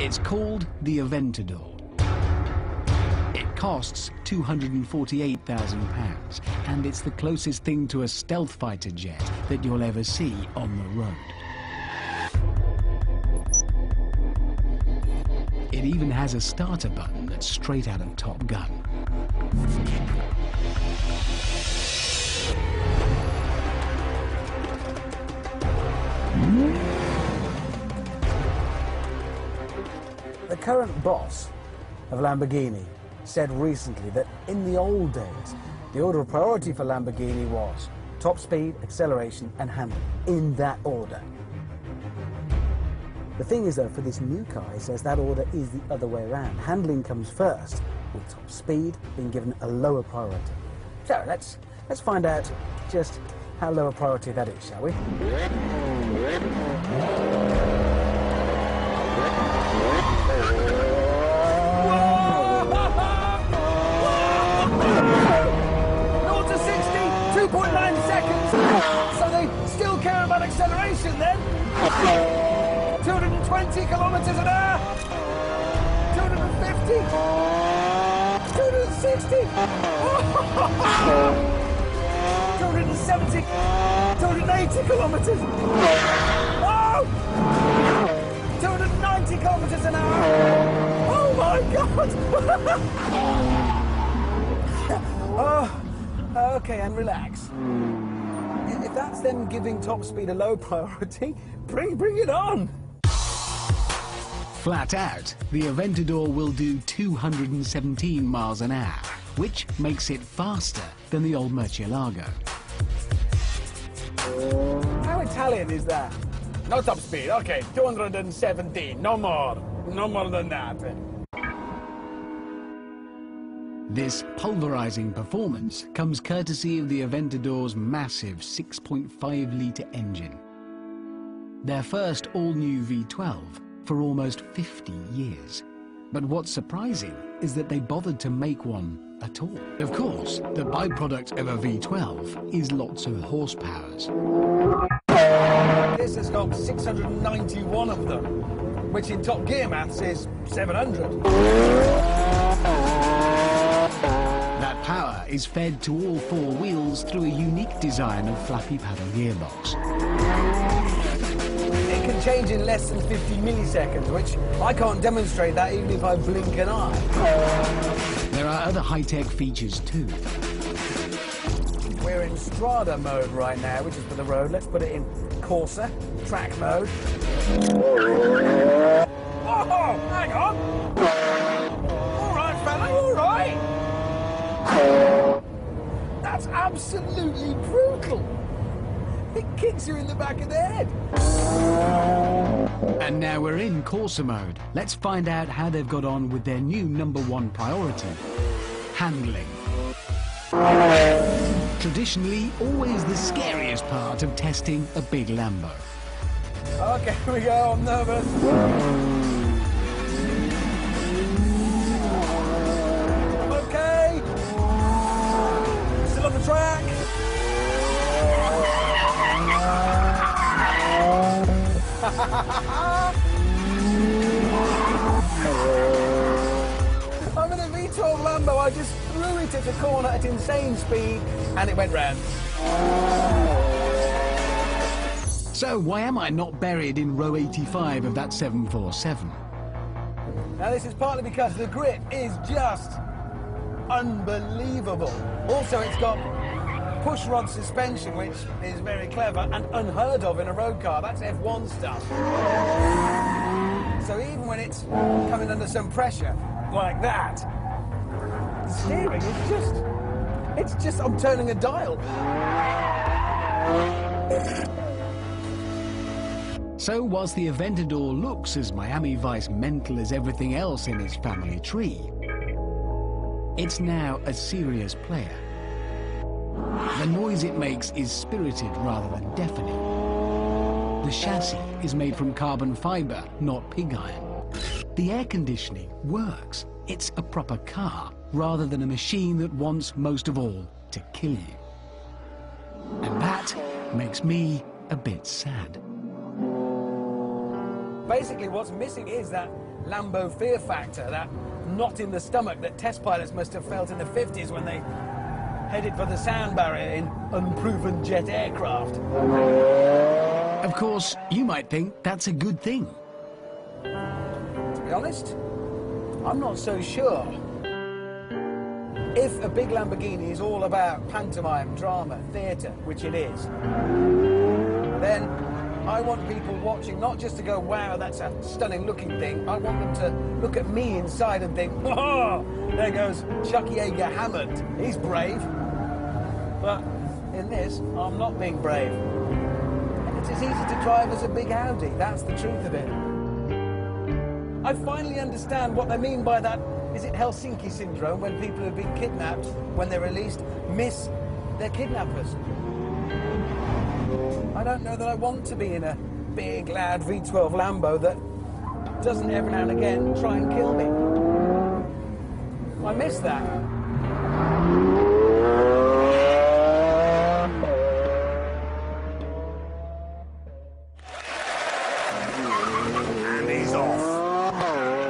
It's called the Aventador. It costs £248,000, and it's the closest thing to a stealth fighter jet that you'll ever see on the road. It even has a starter button that's straight out of Top Gun. The current boss of Lamborghini said recently that in the old days, the order of priority for Lamborghini was top speed, acceleration and handling, in that order. The thing is though, for this new car, he says that order is the other way around. Handling comes first, with top speed being given a lower priority. So let's find out just how low a priority that is, shall we? So they still care about acceleration then? 220 kilometers an hour? 250? 260? 270? 280 kilometers? Oh! 290 kilometers an hour? Oh my God! Oh, okay, and relax. If that's them giving top speed a low priority, bring it on! Flat out, the Aventador will do 217 miles an hour, which makes it faster than the old Murcielago. How Italian is that? No top speed, okay, 217, no more than that. This pulverizing performance comes courtesy of the Aventador's massive 6.5-litre engine. Their first all-new V12 for almost 50 years. But what's surprising is that they bothered to make one at all. Of course, the byproduct of a V12 is lots of horsepowers. This has got 691 of them, which in Top Gear maths is 700. That power is fed to all four wheels through a unique design of flappy paddle gearbox. It can change in less than 50 milliseconds, which I can't demonstrate that even if I blink an eye. There are other high-tech features too. We're in Strada mode right now, which is for the road. Let's put it in Corsa, track mode. Oh, hang on! All right, fella, all right! That's absolutely brutal! It kicks you in the back of the head! And now we're in Corsa mode. Let's find out how they've got on with their new #1 priority, handling. Traditionally, always the scariest part of testing a big Lambo. Okay, here we go, I'm nervous. Okay. Still on the track. I'm in a V12 Lambo. I just threw it at a corner at insane speed and it went round. So why am I not buried in row 85 of that 747? Now this is partly because the grip is just unbelievable. Also it's got push rod suspension, which is very clever and unheard of in a road car. That's F1 stuff. So even when it's coming under some pressure like that, the steering is just I'm turning a dial. So whilst the Aventador looks as Miami Vice mental as everything else in its family tree, it's now a serious player. The noise it makes is spirited rather than deafening. The chassis is made from carbon fibre, not pig iron. The air conditioning works. It's a proper car, rather than a machine that wants most of all to kill you. And that makes me a bit sad. Basically what's missing is that Lambo fear factor, that knot in the stomach that test pilots must have felt in the 50s when they headed for the sound barrier in unproven jet aircraft. Of course, you might think that's a good thing. To be honest, I'm not so sure. If a big Lamborghini is all about pantomime, drama, theatre, which it is, then I want people watching not just to go, wow, that's a stunning looking thing. I want them to look at me inside and think, oh, there goes Chucky Yeager Hammond. He's brave. But in this, I'm not being brave. And it's as easy to drive as a big Audi. That's the truth of it. I finally understand what they mean by that, is it Helsinki syndrome, when people who've been kidnapped, when they're released, miss their kidnappers. I don't know that I want to be in a big, loud V12 Lambo that doesn't every now and again try and kill me. I miss that. And he's off.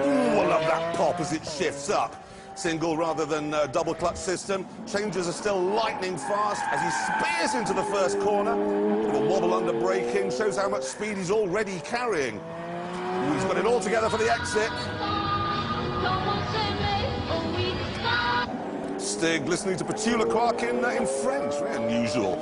Ooh, I love that pop as it shifts up. Single rather than double clutch system. Changes are still lightning fast as he spears into the first corner. With a wobble under braking, shows how much speed he's already carrying. Ooh, he's got it all together for the exit. Stig listening to Petula Quark in French, very unusual.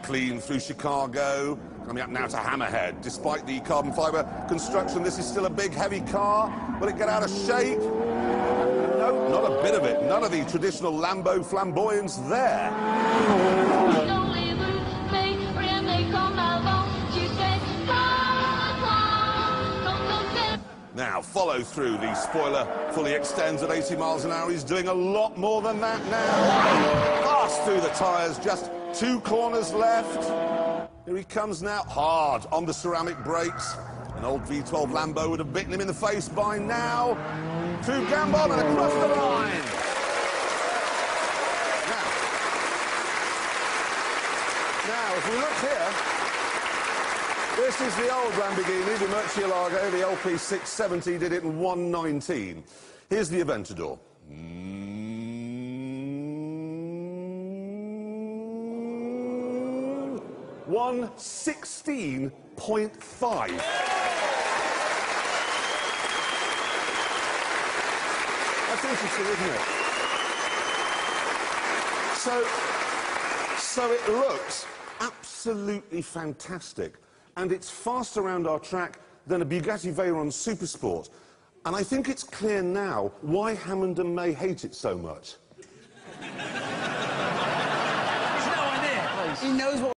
Clean through Chicago, coming up now to Hammerhead. Despite the carbon fibre construction, this is still a big, heavy car. Will it get out of shape? No, not a bit of it. None of the traditional Lambo flamboyance there. Now, follow through. The spoiler fully extends at 80 miles an hour. He's doing a lot more than that now. Fast through the tyres, just 2 corners left. Here he comes now, hard on the ceramic brakes. An old V12 Lambo would have bitten him in the face by now. Through Gambon and across the line. Now, if we look here, this is the old Lamborghini, the Murcielago, the LP 670, did it in 119. Here's the Aventador. 116.5. That's interesting, isn't it? So it looks absolutely fantastic. And it's faster around our track than a Bugatti Veyron Supersport. And I think it's clear now why Hammond and May hate it so much. There's no idea. He knows what